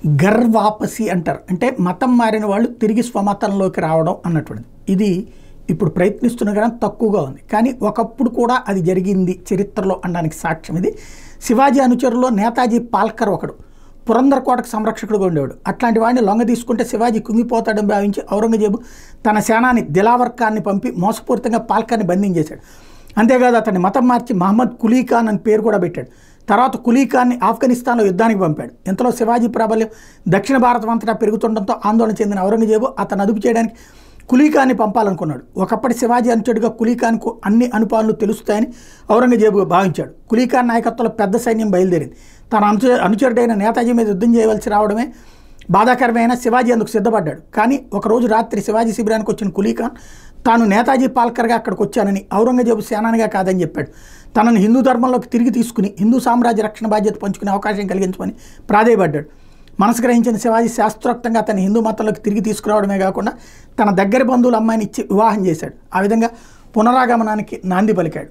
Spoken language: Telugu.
ఘర్ వాపసి అంటారు. అంటే మతం మారిన వాళ్ళు తిరిగి స్వమతంలోకి రావడం అన్నటువంటిది. ఇది ఇప్పుడు ప్రయత్నిస్తున్న కానీ తక్కువగా ఉంది. కానీ ఒకప్పుడు కూడా అది జరిగింది చరిత్రలో అనడానికి సాక్ష్యం ఇది. శివాజీ అనుచరుల్లో నేతాజీ పాల్కర్ ఒకడు, పురందర్ కోటకు సంరక్షకుడుగా ఉండేవాడు. అట్లాంటి వాడిని లొంగ తీసుకుంటే శివాజీ కుంగిపోతాడని భావించి ఔరంగజేబు తన సేనాని దిలావర్ ఖాన్ని పంపి మోసపూరితంగా పాల్కర్ని బంధించేశాడు. అంతేకాదు అతన్ని మతం మార్చి మహమ్మద్ కులీ ఖాన్ అని పేరు కూడా పెట్టాడు. తర్వాత కులీ ఖాన్ని ఆఫ్ఘనిస్తాన్లో యుద్ధానికి పంపాడు. ఇంతలో శివాజీ ప్రాబల్యం దక్షిణ భారతం అంతటా పెరుగుతుండటంతో ఆందోళన చెందిన ఔరంగజేబు అతను అదుపు చేయడానికి కులీ ఖాన్ని పంపాలనుకున్నాడు. ఒకప్పటి శివాజీ అనుచరుడిగా కులీ ఖాన్కు అన్ని అనుపాలనలు తెలుస్తాయని ఔరంగజేబు భావించాడు. కులీ ఖాన్ నాయకత్వంలో పెద్ద సైన్యం బయలుదేరింది. తన అనుచరుడైన నేతాజీ మీద యుద్ధం చేయవలసి రావడమే బాధాకరమైన శివాజీ అందుకు సిద్ధపడ్డాడు. కానీ ఒకరోజు రాత్రి శివాజీ శిబిరానికి వచ్చిన కులీ ఖాన్ తాను నేతాజీ పాల్కర్గా అక్కడికి వచ్చానని, ఔరంగజేబు సేనానిగా కాదని చెప్పాడు. తనను హిందూ ధర్మంలోకి తిరిగి తీసుకుని హిందూ సామ్రాజ్య రక్షణ బాధ్యత పంచుకునే అవకాశం కలిగించమని ప్రాధేయపడ్డాడు. మనసు గ్రహించిన శివాజీ శాస్త్రోక్తంగా తన హిందూ మతంలోకి తిరిగి తీసుకురావడమే కాకుండా తన దగ్గర బంధువుల అమ్మాయిని ఇచ్చి వివాహం చేశాడు. ఆ విధంగా పునరాగమనానికి నాంది పలికాడు.